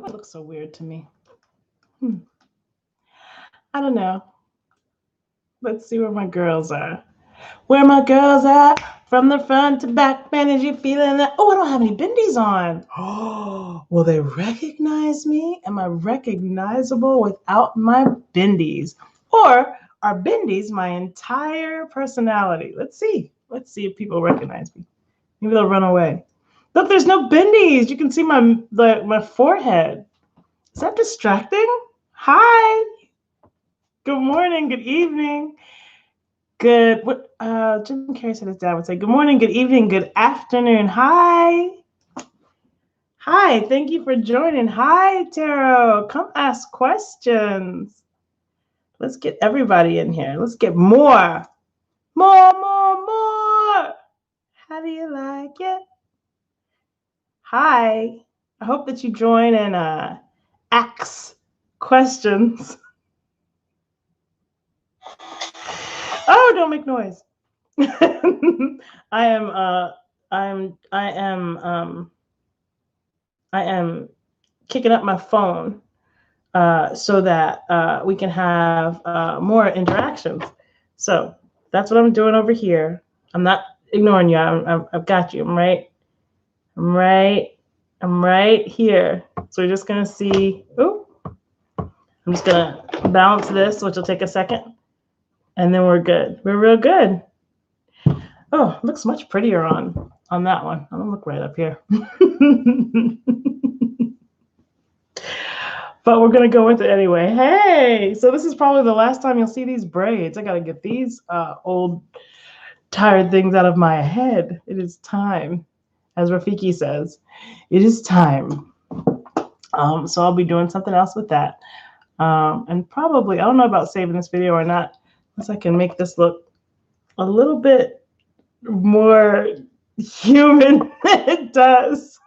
It looks so weird to me. I don't know. Let's see where my girls are. Where my girls at? From the front to back, man, is you feeling that? Oh, I don't have any bindies on. Oh, will they recognize me? Am I recognizable without my bindies? Or are bindies my entire personality? Let's see. Let's see if people recognize me. Maybe they'll run away. Look, there's no bindies. You can see my forehead. Is that distracting? Hi. Good morning. Good evening. Good. What? Jim Carrey said his dad would say, "Good morning, good evening, good afternoon." Hi. Hi. Thank you for joining. Hi, Tarot. Come ask questions. Let's get everybody in here. Let's get more. More. How do you like it? Hi. I hope that you join and ask questions. Oh, don't make noise. I am kicking up my phone so that we can have more interactions. So that's what I'm doing over here. I'm not ignoring you. I've got you. I'm right here. So we're just gonna see. Ooh, I'm just gonna balance this, which will take a second, and then we're good. We're real good. Oh, it looks much prettier on that one. I'm gonna look right up here. But we're gonna go with it anyway. Hey, so this is probably the last time you'll see these braids. I gotta get these old tired things out of my head. It is time, as Rafiki says, it is time. So I'll be doing something else with that. And probably, I don't know about saving this video or not, unless I can make this look a little bit more human than it does.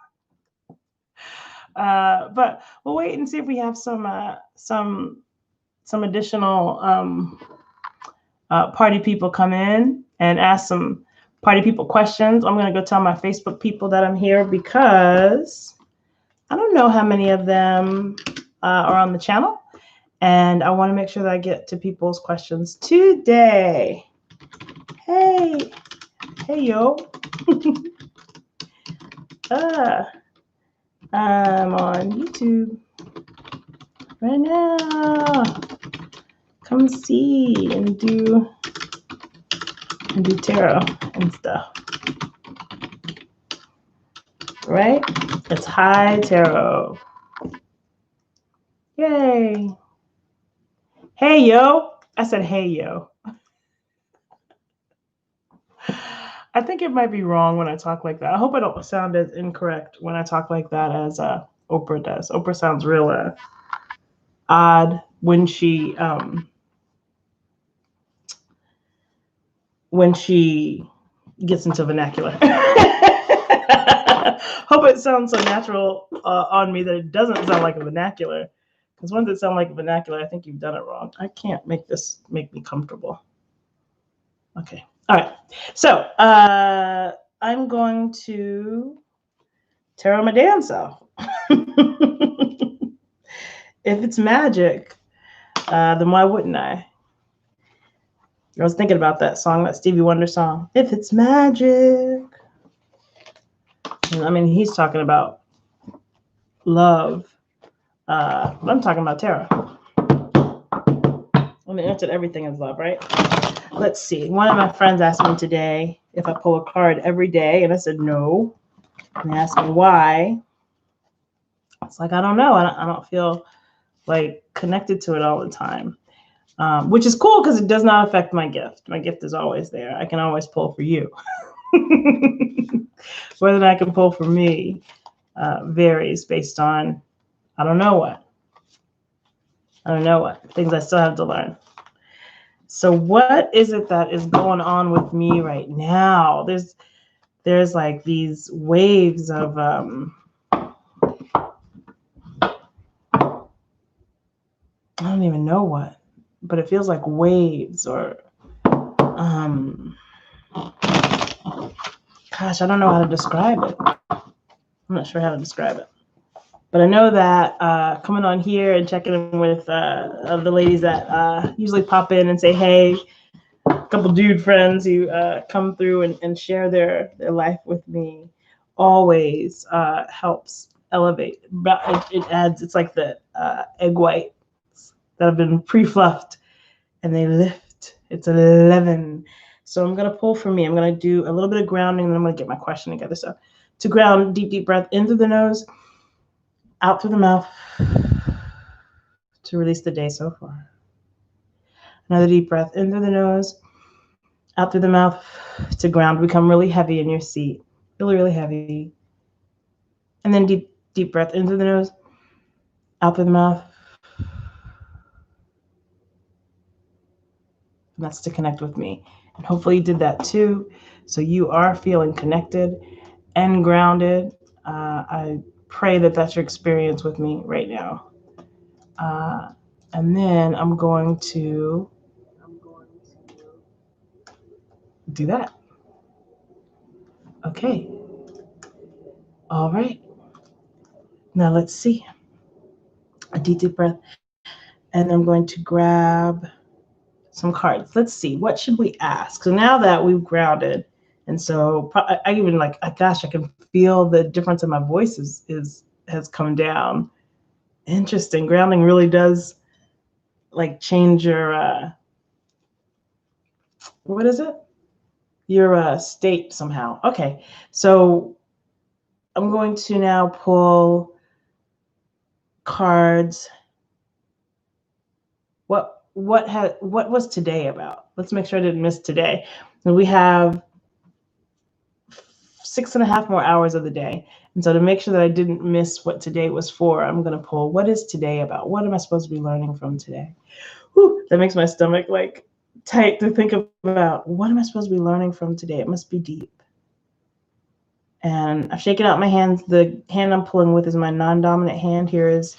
But we'll wait and see if we have some additional party people come in and ask some party people questions. I'm going to go tell my Facebook people that I'm here because I don't know how many of them are on the channel, and I want to make sure that I get to people's questions today. Hey yo. I'm on YouTube right now. Come see and do tarot and stuff. Right? It's High Tarot. Yay. Hey yo. I said hey yo. I think it might be wrong when I talk like that. I hope I don't sound as incorrect when I talk like that as Oprah does. Oprah sounds real odd when she gets into vernacular. Hope it sounds so natural on me that it doesn't sound like a vernacular. Because once it sounds like a vernacular, I think you've done it wrong. I can't make this make me comfortable. Okay. All right. So I'm going to tarot my damn self. If it's magic, then why wouldn't I? I was thinking about that song, that Stevie Wonder song. If it's magic. I mean, he's talking about love. But I'm talking about tarot. I mean, answered everything is love, right? Let's see. One of my friends asked me today if I pull a card every day, and I said no. And they asked me why. It's like, I don't know. I don't feel like connected to it all the time, which is cool because it does not affect my gift. My gift is always there. I can always pull for you. Whether I can pull for me varies based on I don't know what things I still have to learn. So what is it that is going on with me right now? There's like these waves of I don't even know what, but it feels like waves or gosh, I don't know how to describe it. I'm not sure how to describe it. But I know that coming on here and checking in with the ladies that usually pop in and say, hey, a couple dude friends who come through and share their life with me always helps elevate. But it adds, it's like the egg whites that have been pre-fluffed and they lift. It's 11. So I'm going to pull for me. I'm going to do a little bit of grounding and then I'm going to get my question together. So to ground, deep, deep breath in through the nose, out through the mouth to release the day so far. Another deep breath in through the nose, out through the mouth to ground. Become really heavy in your seat. Really, really heavy. And then deep, deep breath in through the nose, out through the mouth. And that's to connect with me. And hopefully you did that too. So you are feeling connected and grounded. I pray that that's your experience with me right now. And then I'm going to do that. Okay. All right. Now let's see. A deep, deep breath. And I'm going to grab some cards. Let's see. What should we ask? So now that we've grounded, and so I even like, gosh, I can feel the difference in my voice has come down. Interesting. Grounding really does like change your what is it? Your state somehow. Okay. So I'm going to now pull cards. What was today about? Let's make sure I didn't miss today. And we have 6.5 more hours of the day. And so to make sure that I didn't miss what today was for, I'm going to pull, what is today about? What am I supposed to be learning from today? Whew, that makes my stomach like tight to think about. What am I supposed to be learning from today? It must be deep. And I've shaken out my hands. The hand I'm pulling with is my non-dominant hand. Here is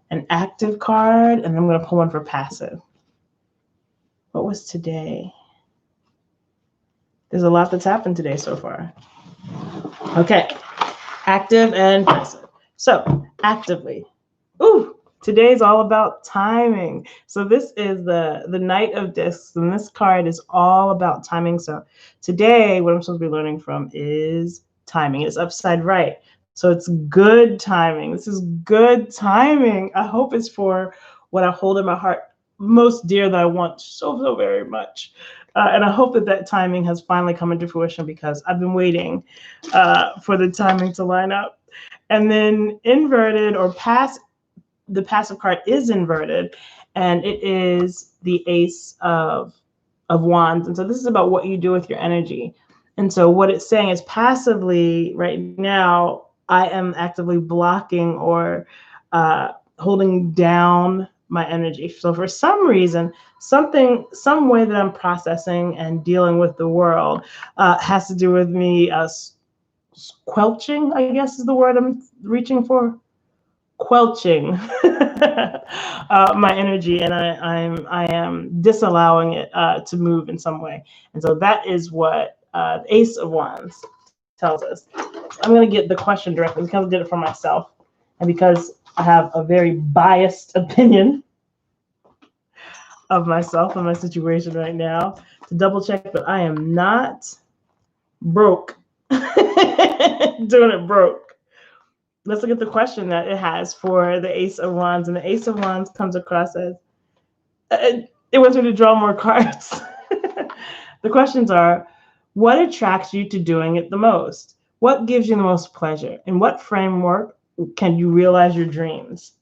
an active card, and I'm going to pull one for passive. What was today? There's a lot that's happened today so far. Okay, active and passive. So actively, today's all about timing. So this is the Knight of Discs, and this card is all about timing. So today, what I'm supposed to be learning from is timing. It's upside right. So it's good timing. This is good timing. I hope it's for what I hold in my heart most dear that I want so, so very much. And I hope that timing has finally come into fruition because I've been waiting for the timing to line up. And then inverted or the passive card is inverted, and it is the Ace of Wands. And so this is about what you do with your energy. And so what it's saying is passively right now, I am actively blocking or holding down my energy. So for some reason, some way that I'm processing and dealing with the world has to do with me squelching, I guess is the word I'm reaching for. Quelching my energy, and I am disallowing it to move in some way. And so that is what the Ace of Wands tells us. I'm going to get the question directly because I did it for myself, and because I have a very biased opinion of myself and my situation right now, to double check that I am not broke doing it broke. Let's look at the question that it has for the Ace of Wands. And the Ace of Wands comes across as, it wants me to draw more cards. The questions are, what attracts you to doing it the most? What gives you the most pleasure? In what framework can you realize your dreams?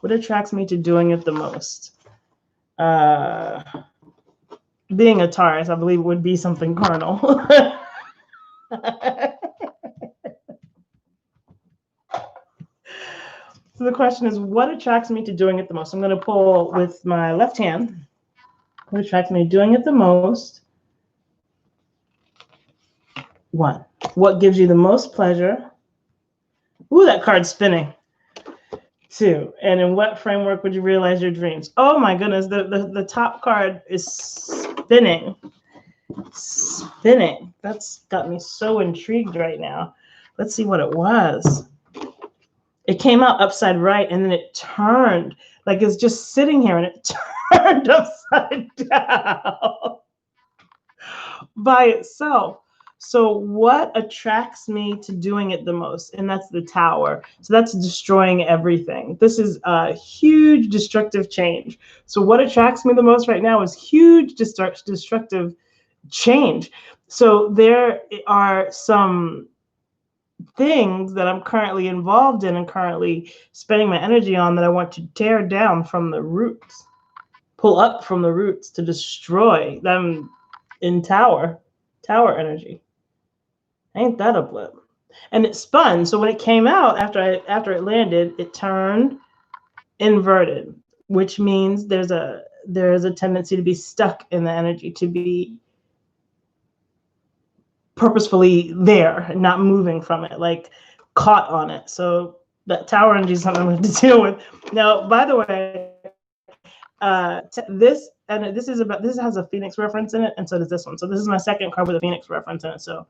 What attracts me to doing it the most? Being a Taurus, I believe, would be something carnal. So the question is, what attracts me to doing it the most? I'm going to pull with my left hand. What attracts me to doing it the most? 1. What gives you the most pleasure? Ooh, that card's spinning. 2. And in what framework would you realize your dreams? Oh my goodness, the top card is spinning. Spinning. That's got me so intrigued right now. Let's see what it was. It came out upside right, and then it turned, like it's just sitting here, and it turned upside down by itself. So what attracts me to doing it the most? And that's the tower. So that's destroying everything. This is a huge destructive change. So what attracts me the most right now is huge destructive change. So there are some things that I'm currently involved in and currently spending my energy on that I want to tear down from the roots, pull up from the roots to destroy them in tower energy. Ain't that a blip? And it spun. So when it came out after it landed, it turned inverted, which means there is a tendency to be stuck in the energy, to be purposefully there, not moving from it, like caught on it. So that tower energy is something I'm going to deal with. Now, by the way, this has a Phoenix reference in it, and so does this one. So this is my second card with a Phoenix reference in it. So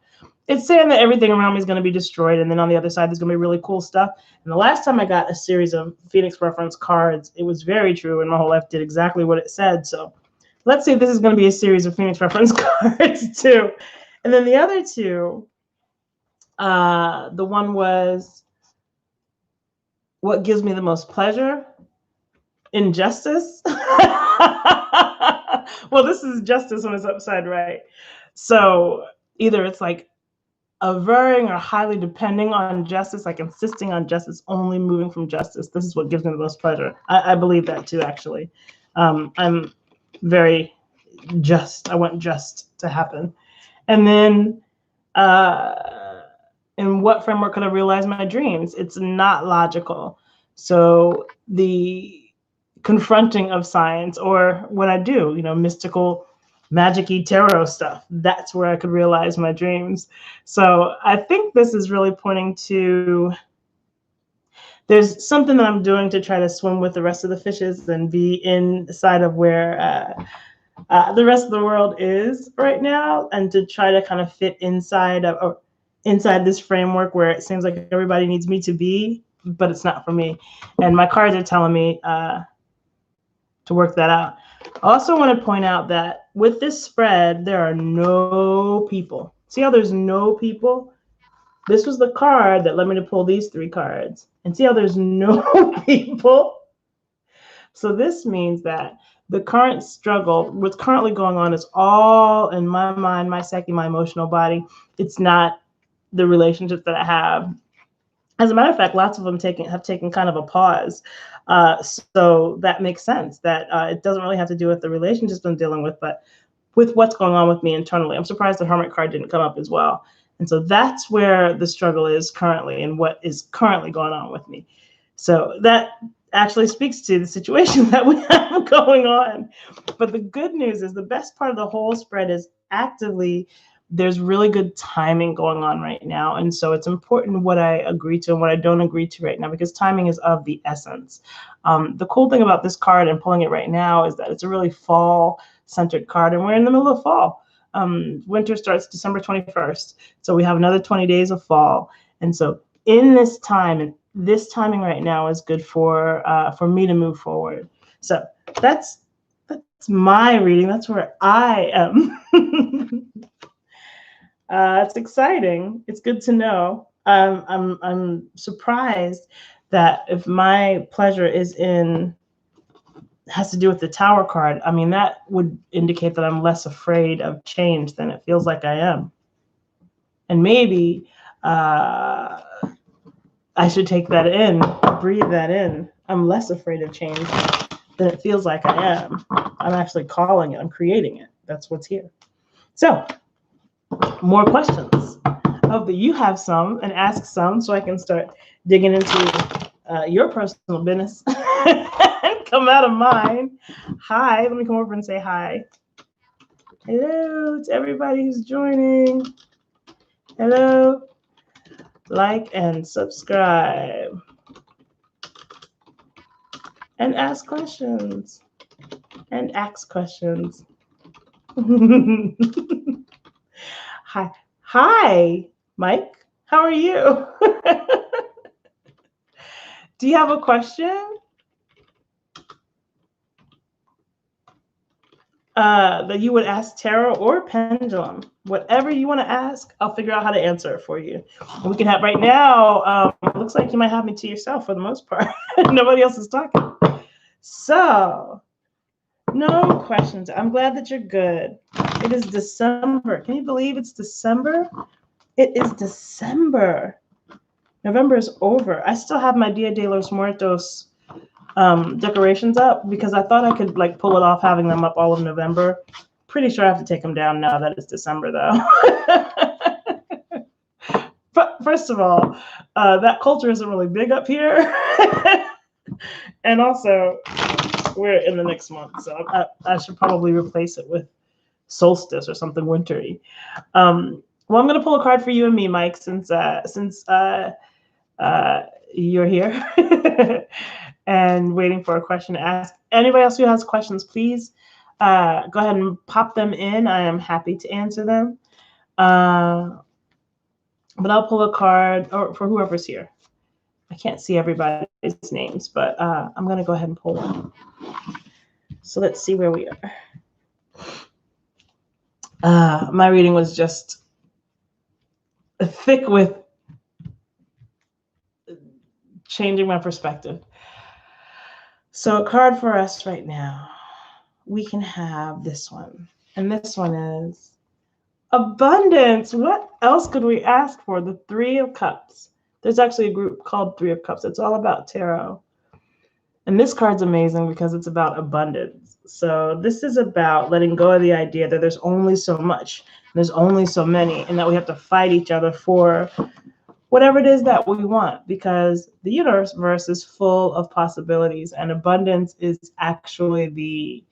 it's saying that everything around me is going to be destroyed, and then on the other side there's going to be really cool stuff. And the last time I got a series of Phoenix reference cards, it was very true, and my whole life did exactly what it said. So let's see if this is going to be a series of Phoenix reference cards too. And then the other two, the one was what gives me the most pleasure? Injustice. Well, this is justice when it's upside right. So either it's like averring or highly depending on justice, like insisting on justice, only moving from justice. This is what gives me the most pleasure. I believe that too, actually. I'm very just. I want just to happen. And then in what framework could I realize my dreams? It's not logical. So the confronting of science, or what I do, mystical, magic-y tarot stuff, that's where I could realize my dreams. So I think this is really pointing to there's something that I'm doing to try to swim with the rest of the fishes and be inside of where the rest of the world is right now, and to try to kind of fit inside this framework where it seems like everybody needs me to be, but it's not for me. And my cards are telling me to work that out. I also want to point out that with this spread, there are no people. See how there's no people? This was the card that led me to pull these three cards. And see how there's no people? So this means that the current struggle, what's currently going on, is all in my mind, my psyche, my emotional body. It's not the relationships that I have. As a matter of fact, lots of them have taken kind of a pause. So that makes sense that it doesn't really have to do with the relationships I'm dealing with, but with what's going on with me internally. I'm surprised the Hermit card didn't come up as well. And so that's where the struggle is currently and what is currently going on with me. So that actually speaks to the situation that we have going on. But the good news is the best part of the whole spread is there's really good timing going on right now. And so it's important what I agree to and what I don't agree to right now, because timing is of the essence. The cool thing about this card and pulling it right now is that it's a really fall-centered card, and we're in the middle of fall. Winter starts December 21st. So we have another 20 days of fall. And so in this time, and this timing right now is good for me to move forward. So that's my reading. That's where I am. It's exciting. It's good to know. I'm surprised that if my pleasure has to do with the Tower card, I mean, that would indicate that I'm less afraid of change than it feels like I am. And maybe I should take that in, breathe that in. I'm less afraid of change than it feels like I am. I'm actually calling it. I'm creating it. That's what's here. So, more questions. I hope that you have some and ask some so I can start digging into your personal business and come out of mine. Hi, let me come over and say hi. Hello to everybody who's joining. Hello. Like and subscribe. And ask questions. And ask questions. Hi, Mike. How are you? Do you have a question that you would ask tarot or pendulum? Whatever you want to ask, I'll figure out how to answer it for you. And we can have right now. It looks like you might have me to yourself for the most part. Nobody else is talking. So, no questions. I'm glad that you're good. It is December. Can you believe it's December? It is December. November is over. I still have my Dia de los Muertos decorations up because I thought I could like pull it off having them up all of November. Pretty sure I have to take them down now that it's December though. But first of all, that culture isn't really big up here. And also, we're in the next month, so I should probably replace it with solstice or something wintry. Well, I'm going to pull a card for you and me, Mike, since you're here and waiting for a question to ask. Anybody else who has questions, please go ahead and pop them in. I am happy to answer them. But I'll pull a card for whoever's here. I can't see everybody's names, but I'm going to go ahead and pull one. So let's see where we are. My reading was just thick with changing my perspective. So a card for us right now, we can have this one. And this one is abundance. What else could we ask for? The Three of Cups. There's actually a group called Three of Cups. It's all about tarot. And this card's amazing because it's about abundance. So this is about letting go of the idea that there's only so much, there's only so many, and that we have to fight each other for whatever it is that we want, because the universe is full of possibilities, and abundance is actually the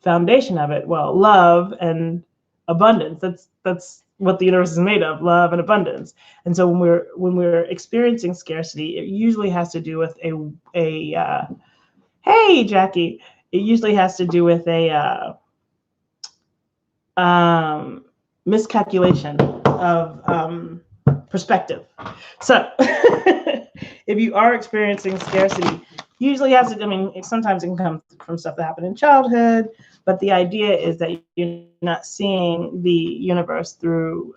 foundation of it. Well, love and abundance. That's what the universe is made of, love and abundance. And so when we're experiencing scarcity, it usually has to do with a hey, Jackie. It usually has to do with a miscalculation of perspective. So if you are experiencing scarcity, usually has to, I mean, sometimes it can come from stuff that happened in childhood, but the idea is that you're not seeing the universe through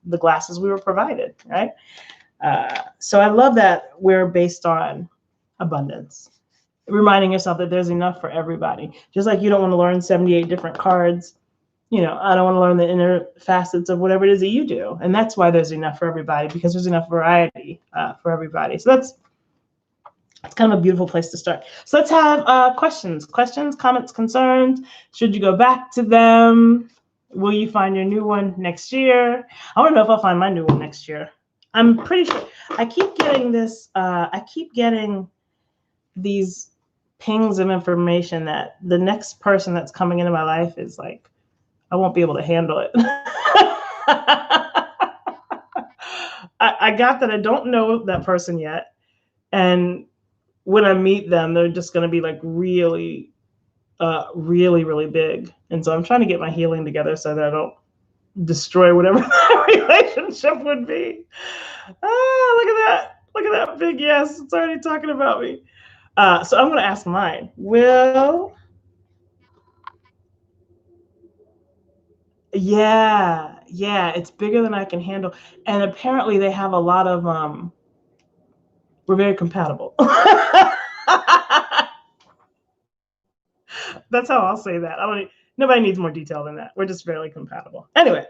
the glasses we were provided, right? So I love that we're based on abundance. Reminding yourself that there's enough for everybody. Just like you don't want to learn 78 different cards, you know, I don't want to learn the inner facets of whatever it is that you do. And that's why there's enough for everybody, because there's enough variety for everybody. So that's kind of a beautiful place to start. So let's have questions, comments, concerns. Should you go back to them? Will you find your new one next year? I don't know if I'll find my new one next year. I'm pretty sure. I keep getting this. I keep getting these pings of information that the next person that's coming into my life is like, I won't be able to handle it. I got that I don't know that person yet. And when I meet them, they're just going to be like really, really big. And so I'm trying to get my healing together so that I don't destroy whatever that relationship would be. Look at that. Look at that big yes. It's already talking about me. So I'm going to ask mine. Yeah, it's bigger than I can handle. And apparently they have a lot of, we're very compatible. That's how I'll say that. Nobody needs more detail than that. We're just very compatible. Anyway,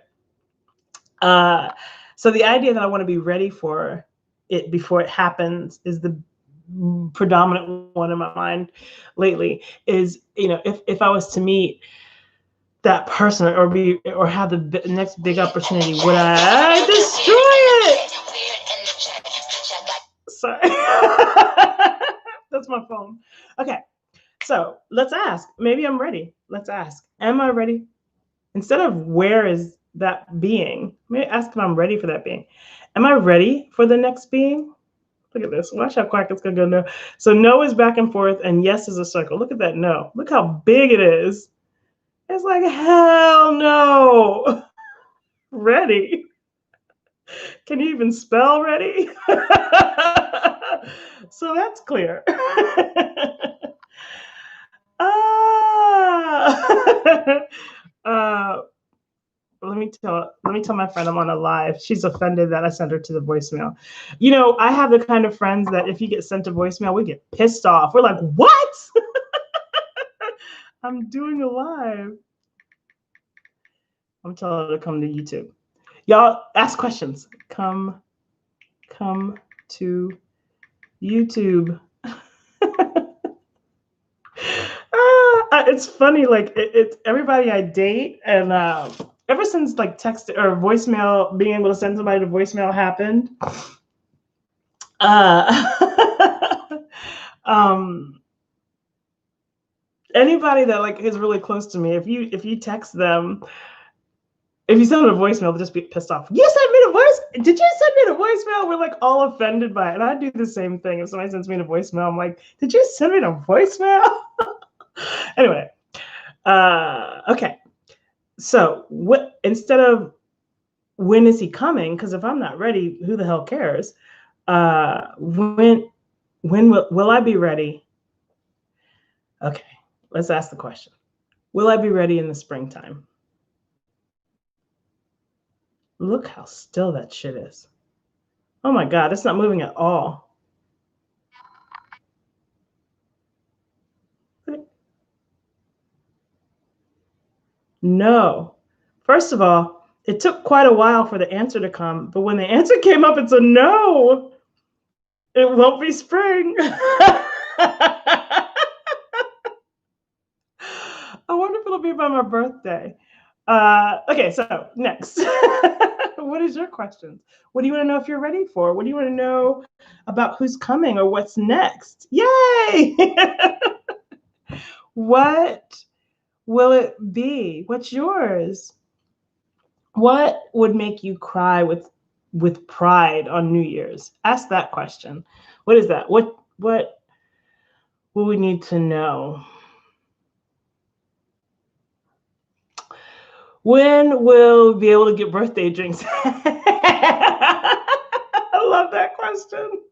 so the idea that I want to be ready for it before it happens is the predominant one in my mind lately. Is, you know, if I was to meet that person or have the next big opportunity, would I destroy it? Sorry. That's my phone. Okay. So let's ask. Maybe I'm ready. Let's ask. Am I ready? Instead of where is that being, maybe ask if I'm ready for that being. Am I ready for the next being? Look at this. Watch how quick it's going to go no. So no is back and forth and yes is a circle. Look at that no. Look how big it is. It's like, hell no. Ready? Can you even spell ready? So that's clear. Ah. uh, let me tell my friend I'm on a live. She's offended that I sent her to the voicemail. You know, I have the kind of friends that if you get sent a voicemail, we get pissed off. We're like, what? I'm doing a live. I'm telling her to come to YouTube. Y'all ask questions. Come to YouTube. It's funny, like it's everybody I date, and ever since like text or voicemail, being able to send somebody to voicemail happened, anybody that like is really close to me, if you text them, if you send them a voicemail, they'll just be pissed off. You sent me the voice? Did you send me the voicemail? We're like all offended by it, and I do the same thing. If somebody sends me the voicemail, I'm like, did you send me the voicemail? Anyway, okay. So what instead of when is he coming? Because if I'm not ready, who the hell cares? When will I be ready? Okay, let's ask the question. Will I be ready in the springtime? Look how still that shit is. Oh my God, it's not moving at all. No. First of all, it took quite a while for the answer to come, but when the answer came up, it's a no. It won't be spring. I wonder if it'll be by my birthday. Okay, so next. What is your question? What do you want to know if you're ready for? What do you want to know about who's coming or what's next? Yay! What will it be? What's yours? What would make you cry with pride on New Year's? Ask that question. What is that? What will we need to know? When will we be able to get birthday drinks? I love that question.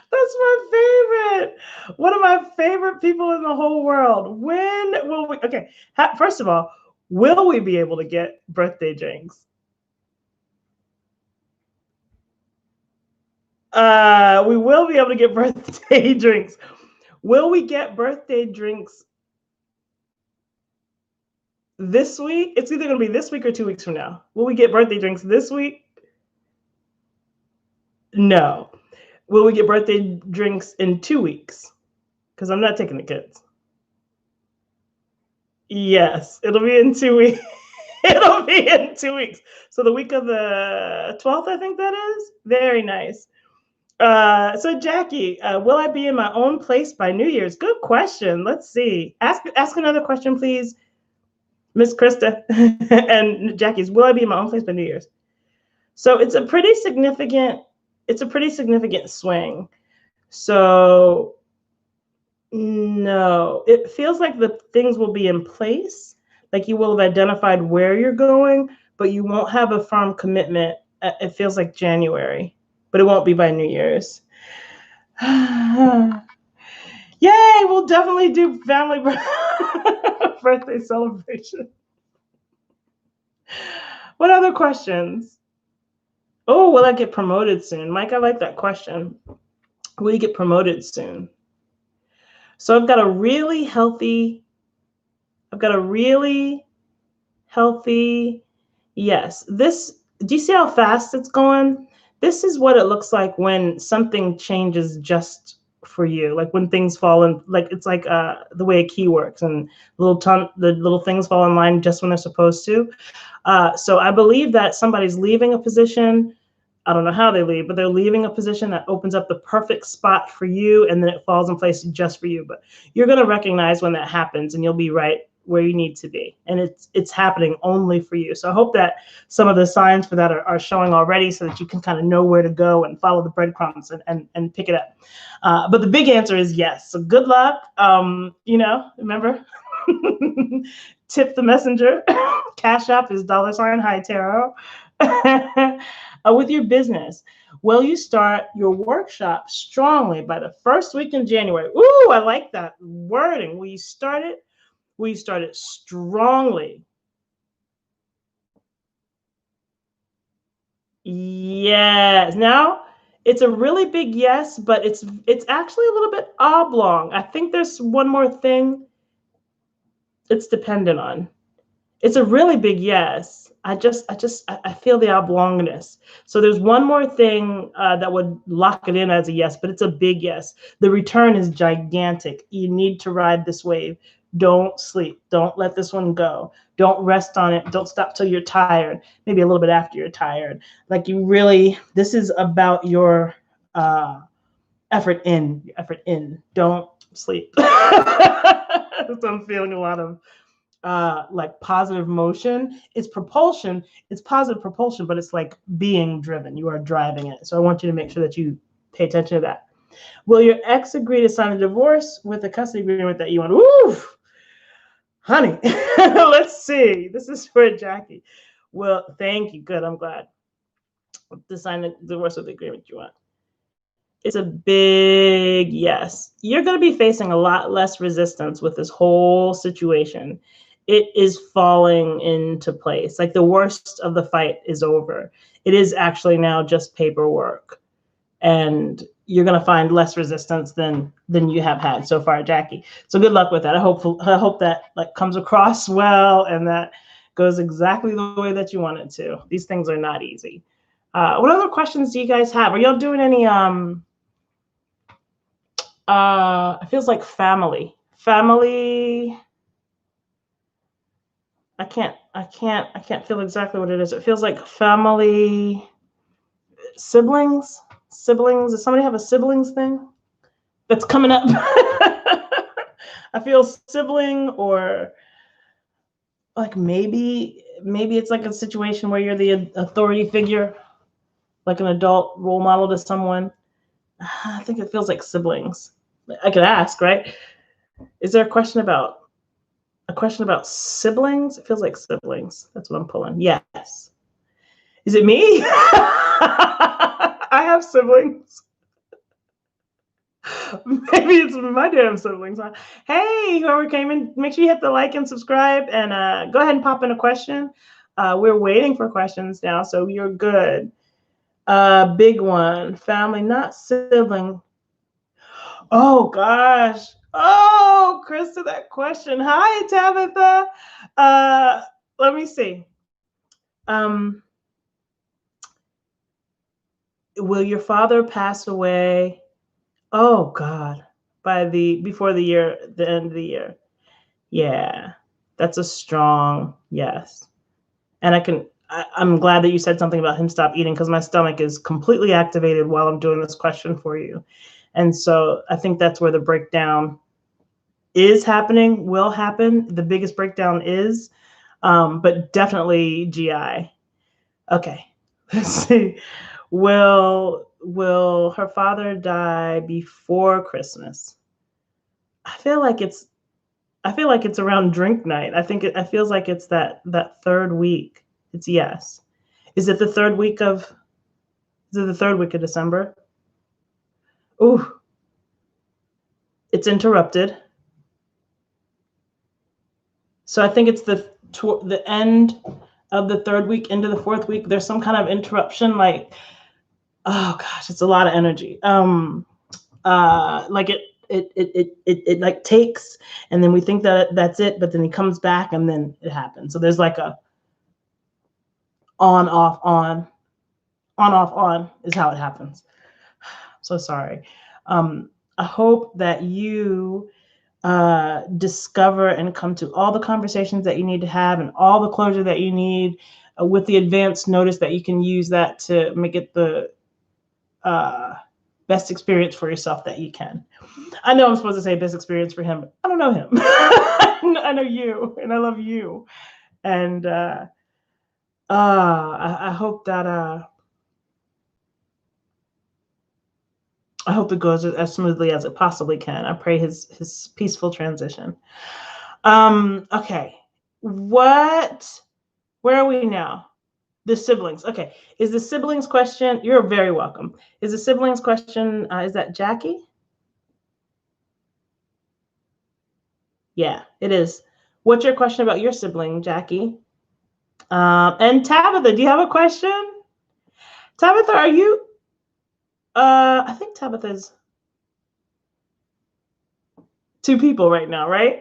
That's my favorite. One of my favorite people in the whole world. When will we? Okay, first of all, will we be able to get birthday drinks? We will be able to get birthday drinks. Will we get birthday drinks this week? It's either going to be this week or 2 weeks from now. Will we get birthday drinks this week? No. Will we get birthday drinks in 2 weeks? Because I'm not taking the kids. Yes, it'll be in 2 weeks. It'll be in 2 weeks. So the week of the 12th, I think that is. Very nice. So Jackie, will I be in my own place by New Year's? Good question. Let's see. Ask another question, please, Miss Krista. And Jackie's, will I be in my own place by New Year's? So it's a pretty significant swing. So no, it feels like the things will be in place. Like you will have identified where you're going, but you won't have a firm commitment. It feels like January, but it won't be by New Year's. Yay, we'll definitely do family birthday celebration. What other questions? Oh, will I get promoted soon? Mike, I like that question. Will you get promoted soon? So I've got a really healthy, yes. Do you see how fast it's going? This is what it looks like when something changes just for you. Like when things fall in, like it's like the way a key works, and the little things fall in line just when they're supposed to. So I believe that somebody's leaving a position. I don't know how they leave, but they're leaving a position that opens up the perfect spot for you, and then it falls in place just for you. But you're going to recognize when that happens, and you'll be right where you need to be. And it's happening only for you. So I hope that some of the signs for that are showing already, so that you can kind of know where to go and follow the breadcrumbs and pick it up. But the big answer is yes. So good luck. Remember, tip the messenger. Cash App is $High Tarot. With your business. Will you start your workshop strongly by the first week in January? Ooh, I like that wording. Will you start it? Will you start it strongly? Yes. Now, it's a really big yes, but it's actually a little bit oblong. I think there's one more thing it's dependent on. It's a really big yes. I feel the oblongness. So there's one more thing that would lock it in as a yes, but it's a big yes. The return is gigantic. You need to ride this wave. Don't sleep. Don't let this one go. Don't rest on it. Don't stop till you're tired. Maybe a little bit after you're tired. Like you really, this is about your effort in. Your effort in. Don't sleep. So I'm feeling a lot of like positive motion. It's propulsion. It's positive propulsion, but it's like being driven. You are driving it. So I want you to make sure that you pay attention to that. Will your ex agree to sign a divorce with a custody agreement that you want? Woo, honey. Let's see. This is for Jackie. Well, thank you. Good. I'm glad. To sign the divorce with the agreement you want. It's a big yes. You're going to be facing a lot less resistance with this whole situation. It is falling into place. Like the worst of the fight is over. It is actually now just paperwork. And you're going to find less resistance than you have had so far, Jackie. So good luck with that. I hope that like comes across well and that goes exactly the way that you want it to. These things are not easy. What other questions do you guys have? Are y'all doing any it feels like family. I can't feel exactly what it is. It feels like family, siblings. Does somebody have a siblings thing that's coming up? I feel sibling, or like maybe it's like a situation where you're the authority figure, like an adult role model to someone. I think it feels like siblings. I could ask, right? Is there a question about siblings? It feels like siblings. That's what I'm pulling. Yes. Is it me? I have siblings. Maybe it's my damn siblings. Huh? Hey, whoever came in, make sure you hit the like and subscribe, and go ahead and pop in a question. We're waiting for questions now, so you're good. Big one. Family, not sibling. Oh gosh. Oh, Krista, that question. Hi, Tabitha. Let me see. Will your father pass away? Oh God, before the end of the year. Yeah, that's a strong yes. And I'm glad that you said something about him stop eating, because my stomach is completely activated while I'm doing this question for you. And so I think that's where the breakdown is happening, will happen. The biggest breakdown is, but definitely GI. Okay, let's see. Will her father die before Christmas? I feel like it's around drink night. I feels like it's that third week. It's yes. Is it the third week of December? Ooh, it's interrupted. So I think it's the end of the third week into the fourth week. There's some kind of interruption, like, oh gosh, it's a lot of energy. Like it like takes, and then we think that that's it, but then he comes back and then it happens. So there's like a on off on is how it happens. So sorry. I hope that you discover and come to all the conversations that you need to have and all the closure that you need, with the advance notice that you can use that to make it the best experience for yourself that you can. I know I'm supposed to say best experience for him, but I don't know him. I know you, and I love you. And I hope that I hope it goes as smoothly as it possibly can. I pray his peaceful transition. Okay. Where are we now? The siblings. Okay. Is the siblings question? You're very welcome. Is the siblings question? Is that Jackie? Yeah, it is. What's your question about your sibling, Jackie? And Tabitha, do you have a question? Tabitha, are you? I think Tabitha's two people right now, right?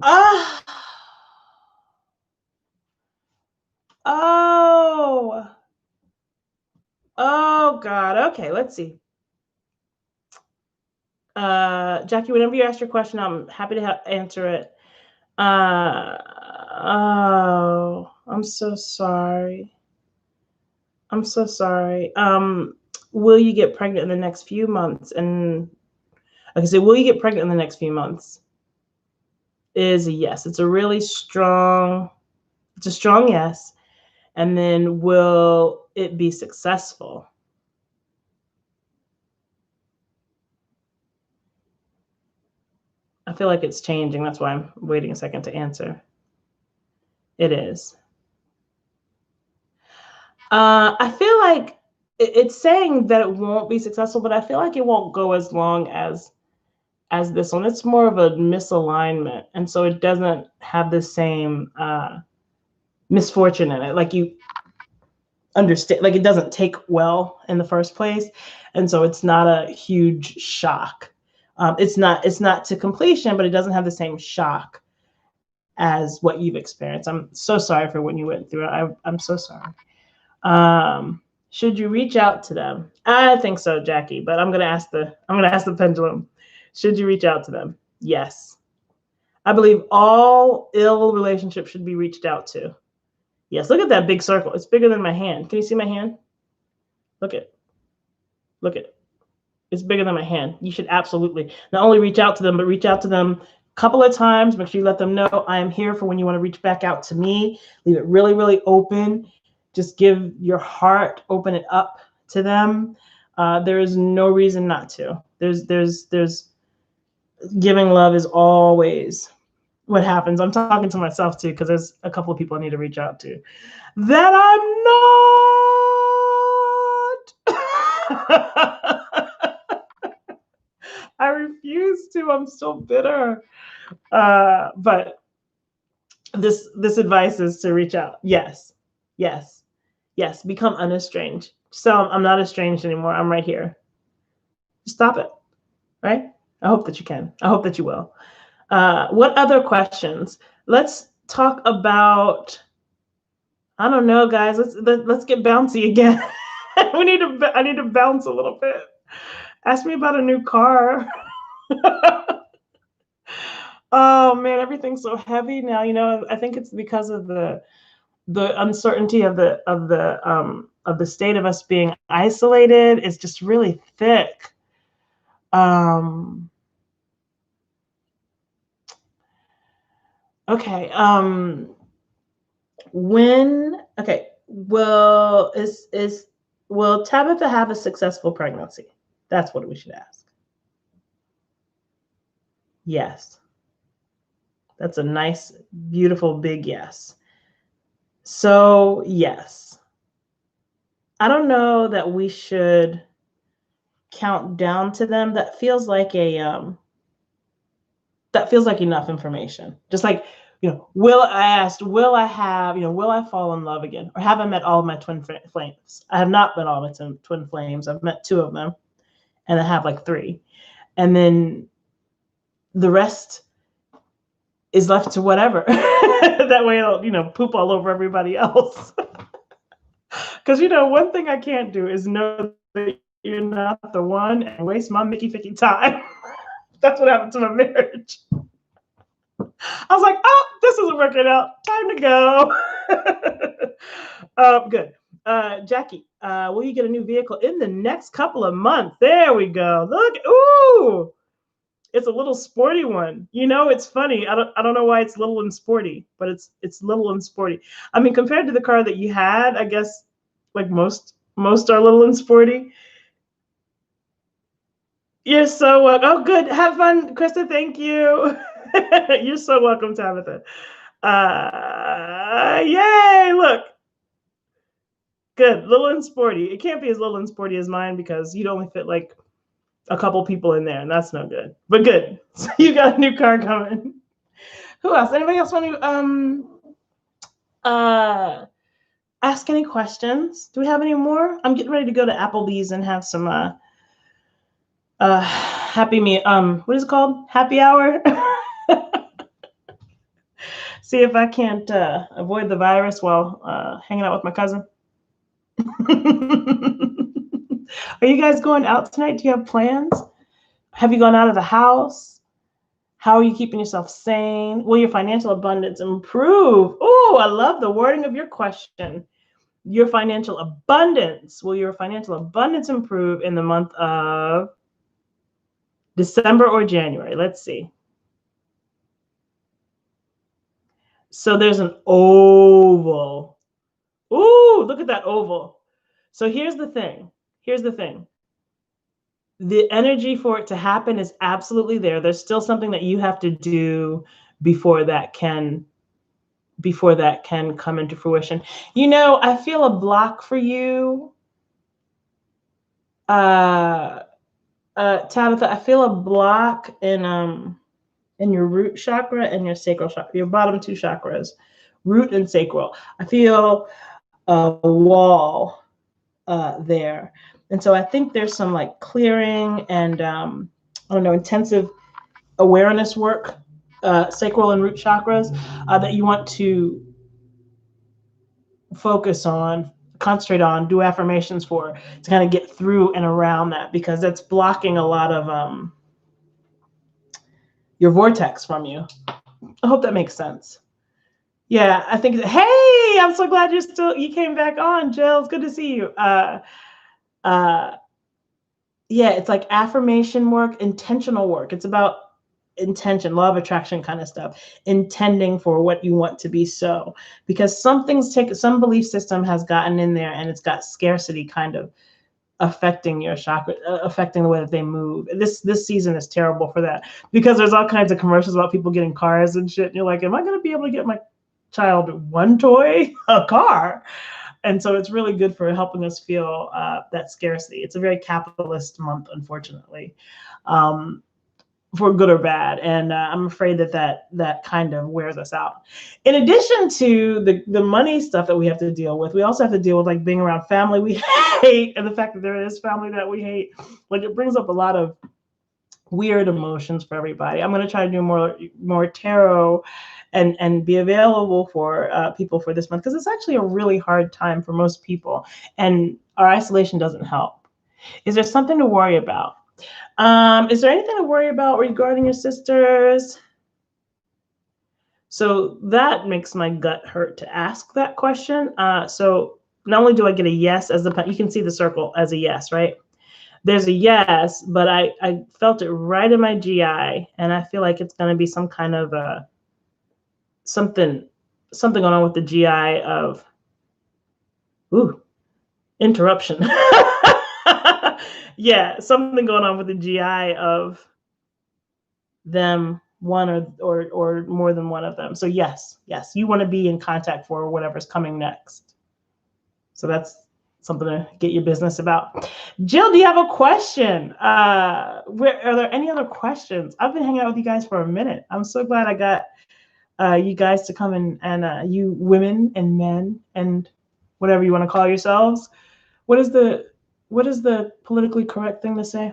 Ah. Oh. Oh God. Okay, let's see. Jackie, whenever you ask your question, I'm happy to answer it. Oh, I'm so sorry. I'm so sorry. Will you get pregnant in the next few months? And like I said, will you get pregnant in the next few months? Is a yes. It's a really strong, it's a strong yes. And then will it be successful? I feel like it's changing. That's why I'm waiting a second to answer. It is. I feel like it's saying that it won't be successful, but I feel like it won't go as long as this one. It's more of a misalignment, and so it doesn't have the same misfortune in it. Like you understand, like it doesn't take well in the first place, and so it's not a huge shock. It's not to completion, but it doesn't have the same shock as what you've experienced. I'm so sorry for what you went through. I'm so sorry. Should you reach out to them? I think so, Jackie, but I'm gonna ask the pendulum. Should you reach out to them? Yes. I believe all ill relationships should be reached out to. Yes, look at that big circle. It's bigger than my hand. Can you see my hand? Look at look at it's bigger than my hand. You should absolutely not only reach out to them, but reach out to them a couple of times. Make sure you let them know I am here for when you want to reach back out to me. Leave it really, really open. Just give your heart, open it up to them. There is no reason not to. There's giving love is always what happens. I'm talking to myself too, because there's a couple of people I need to reach out to that I'm not. I refuse to. I'm so bitter. But this advice is to reach out. Yes, yes, yes. Become unestranged. So I'm not estranged anymore. I'm right here. Stop it. Right? I hope that you can. I hope that you will. What other questions? Let's talk about. I don't know, guys. Let's get bouncy again. I need to bounce a little bit. Ask me about a new car. Oh man, everything's so heavy now. I think it's because of the uncertainty of the state of us being isolated. It's just really thick. Okay. Will Tabitha have a successful pregnancy? That's what we should ask. Yes. That's a nice, beautiful, big yes. So, yes. I don't know that we should count down to them. That feels like enough information. Just like, will I fall in love again? Or have I met all of my twin flames? I have not met all of my twin flames. I've met 2 of them, and I have like 3. And then the rest is left to whatever. That way I'll, poop all over everybody else. Because, one thing I can't do is know that you're not the one and waste my Mickey Ficky time. That's what happened to my marriage. I was like, oh, this isn't working out. Time to go. Good. Jackie, will you get a new vehicle in the next couple of months? There we go. Look, ooh, it's a little sporty one. It's funny. I don't know why it's little and sporty, but it's little and sporty. I mean, compared to the car that you had, I guess like most are little and sporty. You're so good. Have fun, Krista. Thank you. You're so welcome, Tabitha. Yay! Look, good, little and sporty. It can't be as little and sporty as mine because you'd only fit like a couple people in there, and that's no good. But good. So you got a new car coming. Who else? Anybody else want to ask any questions? Do we have any more? I'm getting ready to go to Applebee's and have some happy me what is it called? Happy hour. See if I can't avoid the virus while hanging out with my cousin. Are you guys going out tonight? Do you have plans? Have you gone out of the house? How are you keeping yourself sane? Will your financial abundance improve? Oh, I love the wording of your question. Your financial abundance. Will your financial abundance improve in the month of December or January? Let's see. So there's an oval. Ooh, look at that oval. So here's the thing. The energy for it to happen is absolutely there. There's still something that you have to do before that can come into fruition. You know, I feel a block for you. Tabitha, I feel a block in your root chakra and your sacral chakra, your bottom two chakras, root and sacral. I feel a wall there. And so I think there's some like clearing and I don't know, intensive awareness work, sacral and root chakras that you want to focus on, concentrate on, do affirmations for, to kind of get through and around that, because that's blocking a lot of your vortex from you. I hope that makes sense. Yeah, I think. Hey, I'm so glad you came back on, Jill. It's good to see you. Yeah, it's like affirmation work, intentional work. It's about intention, law of attraction kind of stuff, intending for what you want to be so, because some belief system has gotten in there and it's got scarcity kind of affecting your chakra, affecting the way that they move. This season is terrible for that, because there's all kinds of commercials about people getting cars and shit. And you're like, am I going to be able to get my child one toy, a car? And so it's really good for helping us feel that scarcity. It's a very capitalist month, unfortunately, for good or bad. And I'm afraid that kind of wears us out. In addition to the money stuff that we have to deal with, we also have to deal with like being around family we hate, and the fact that there is family that we hate. Like, it brings up a lot of weird emotions for everybody. I'm going to try to do more tarot and be available for people for this month, because it's actually a really hard time for most people, and our isolation doesn't help. Is there something to worry about? Is there anything to worry about regarding your sisters? So that makes my gut hurt to ask that question. So not only do I get a yes as you can see the circle as a yes, right? There's a yes, but I felt it right in my GI, and I feel like it's going to be some kind of something going on with the GI of interruption. Yeah, something going on with the GI of them, one or more than one of them. So yes, you want to be in contact for whatever's coming next. So that's something to get your business about. Jill, do you have a question? Are there any other questions? I've been hanging out with you guys for a minute. I'm so glad I got you guys to come and you women and men and whatever you want to call yourselves. What is the politically correct thing to say?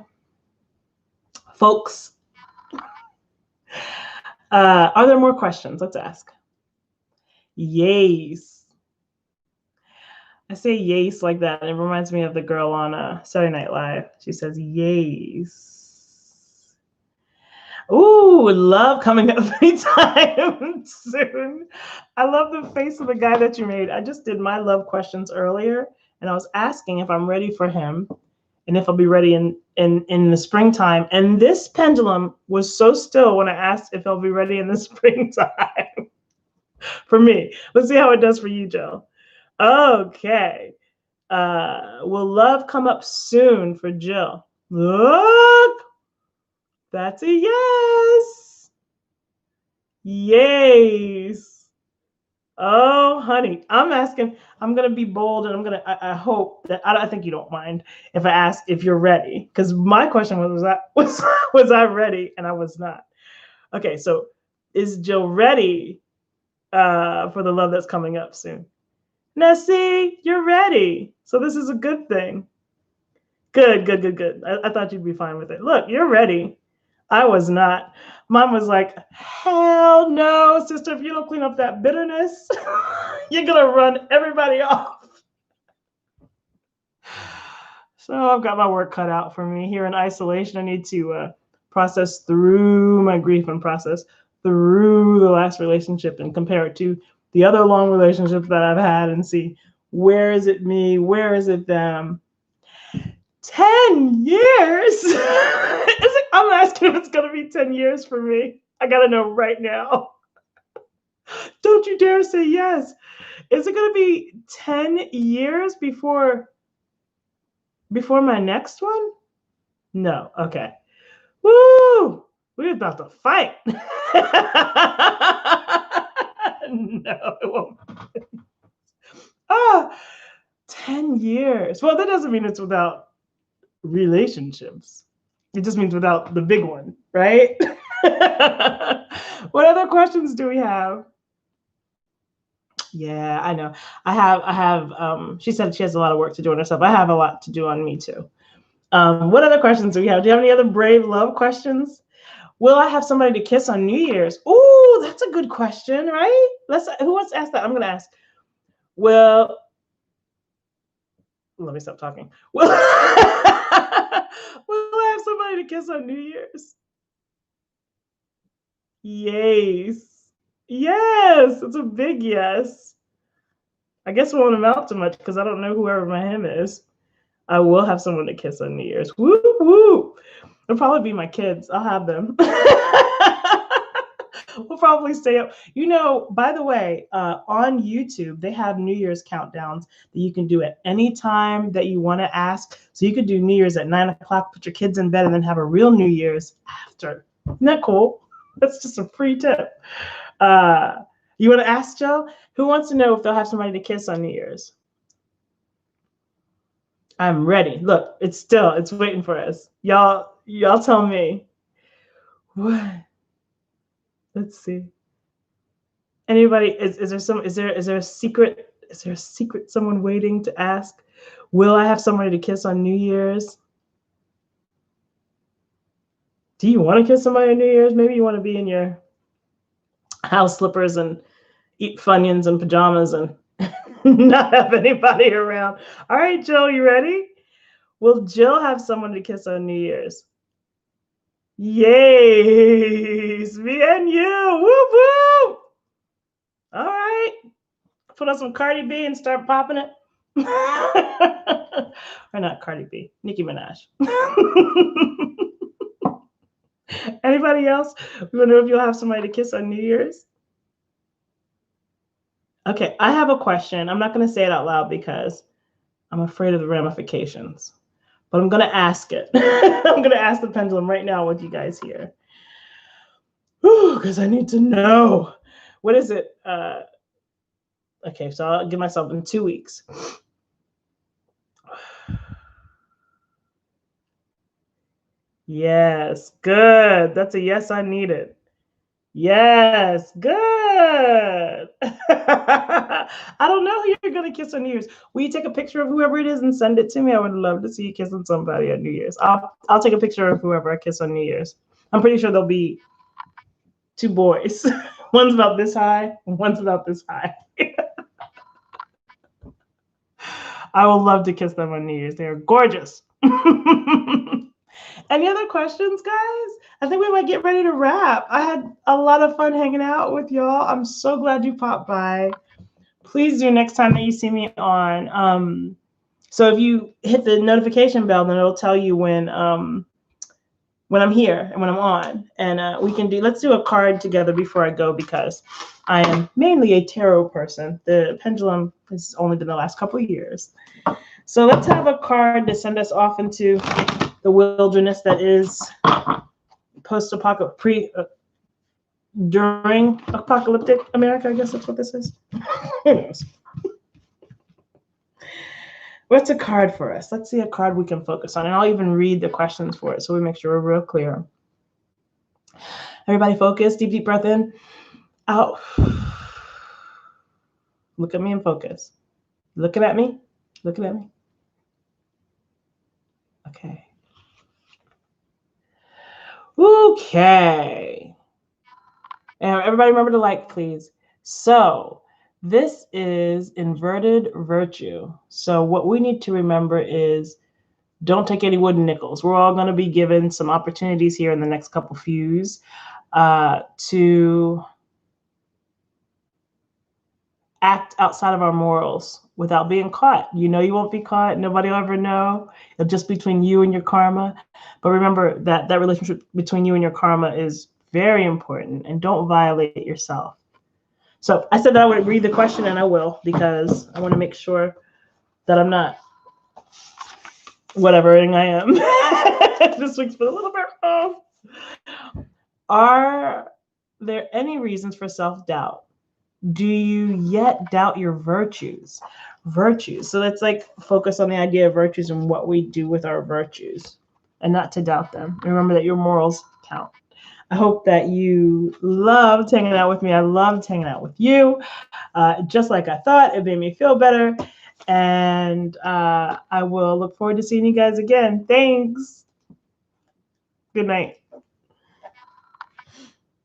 Folks. Are there more questions? Let's ask. Yes. I say yes like that. It reminds me of the girl on Saturday Night Live. She says yes. Ooh, would love coming up anytime soon. I love the face of the guy that you made. I just did my love questions earlier, and I was asking if I'm ready for him and if I'll be ready in the springtime. And this pendulum was so still when I asked if I'll be ready in the springtime for me. Let's see how it does for you, Joe. Okay. Will love come up soon for Jill? Look. That's a yes. Yes. Oh, honey, I'm asking. I'm gonna be bold, and I hope that I think you don't mind if I ask if you're ready, because my question was I ready, and I was not. Okay, so is Jill ready for the love that's coming up soon? Now, see, you're ready, so this is a good thing. Good, good, good, good. I thought you'd be fine with it. Look, you're ready. I was not. Mom was like, hell no, sister, if you don't clean up that bitterness, you're going to run everybody off. So I've got my work cut out for me here in isolation. I need to process through my grief and process through the last relationship and compare it to the other long relationships that I've had and see where is it me, where is it them. 10 years? I'm asking if it's going to be 10 years for me. I got to know right now. Don't you dare say yes. Is it going to be 10 years before my next one? No. Okay. Woo! We're about to fight. No, it won't. 10 years. Well, that doesn't mean it's without relationships. It just means without the big one, right? What other questions do we have? Yeah, I know. She said she has a lot of work to do on herself. I have a lot to do on me too. What other questions do we have? Do you have any other brave love questions? Will I have somebody to kiss on New Year's? Ooh, that's a good question, right? Who wants to ask that? I'm gonna ask. Well, let me stop talking. Will I have somebody to kiss on New Year's? Yes. Yes, it's a big yes. I guess it won't amount to much because I don't know whoever my him is. I will have someone to kiss on New Year's. Woo woo. It'll probably be my kids. I'll have them. We'll probably stay up. You know, by the way, on YouTube, they have New Year's countdowns that you can do at any time that you want to ask. So you could do New Year's at 9:00, put your kids in bed, and then have a real New Year's after. Isn't that cool? That's just a free tip. You want to ask Joe? Who wants to know if they'll have somebody to kiss on New Year's? I'm ready. Look, it's waiting for us. Y'all tell me. What? Let's see. Anybody, is there a secret? Is there a secret someone waiting to ask? Will I have somebody to kiss on New Year's? Do you want to kiss somebody on New Year's? Maybe you want to be in your house slippers and eat Funyuns and pajamas and not have anybody around. All right, Jill, you ready? Will Jill have someone to kiss on New Year's? Yes, me and you. Whoop whoop. All right. Put on some Cardi B and start popping it. Or not Cardi B, Nicki Minaj. Anybody else? We want to know if you'll have somebody to kiss on New Year's. Okay, I have a question. I'm not going to say it out loud because I'm afraid of the ramifications, but I'm going to ask it. I'm going to ask the pendulum right now with you guys here. Because I need to know. What is it? Okay, so I'll give myself in 2 weeks. Yes, good. That's a yes, I need it. Yes, good. I don't know who you're going to kiss on New Year's. Will you take a picture of whoever it is and send it to me? I would love to see you kissing somebody on New Year's. I'll take a picture of whoever I kiss on New Year's. I'm pretty sure there'll be 2 boys. One's about this high, and one's about this high. I would love to kiss them on New Year's. They're gorgeous. Any other questions, guys? I think we might get ready to wrap. I had a lot of fun hanging out with y'all. I'm so glad you popped by. Please do next time that you see me on. So if you hit the notification bell, then it'll tell you when I'm here and when I'm on. And let's do a card together before I go because I am mainly a tarot person. The pendulum has only been the last couple of years. So let's have a card to send us off into the wilderness that is post-apocalyptic, during apocalyptic America. I guess that's what this is. Who knows? What's a card for us? Let's see a card we can focus on. And I'll even read the questions for it so we make sure we're real clear. Everybody focus. Deep, deep breath in. Out. Look at me and focus. Looking at me? Looking at me? Okay. Okay. And everybody remember to like, please. So this is inverted virtue. So what we need to remember is don't take any wooden nickels. We're all going to be given some opportunities here in the next couple fews to act outside of our morals without being caught. You know you won't be caught. Nobody will ever know. It'll just be between you and your karma. But remember that that relationship between you and your karma is very important, and don't violate yourself. So I said that I would read the question, and I will, because I want to make sure that I'm not whatevering I am. This week's been a little bit off. Are there any reasons for self-doubt? Do you yet doubt your virtues? Virtues. So let's like focus on the idea of virtues and what we do with our virtues, and not to doubt them. Remember that your morals count. I hope that you loved hanging out with me. I loved hanging out with you. Just like I thought, it made me feel better. And I will look forward to seeing you guys again. Thanks. Good night.